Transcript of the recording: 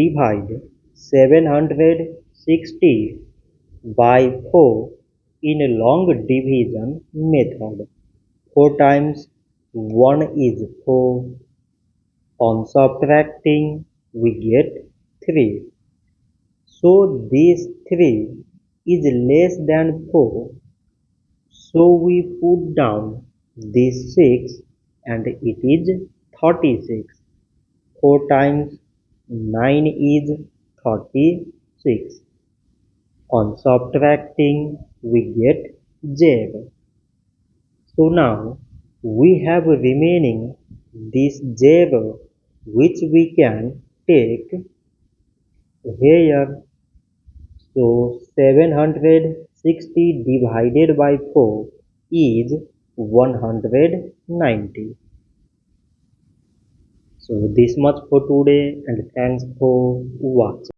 divide 760 by 4 in a long division method. 4 times 1 is 4. On subtracting, we get 3. So this 3 is less than 4. So we put down this 6 and it is 36. 4 times 9 is 36. On subtracting, we get Z. So now we have remaining this Z which we can take here. So 760 divided by 4 is 190. So this much for today and thanks for watching.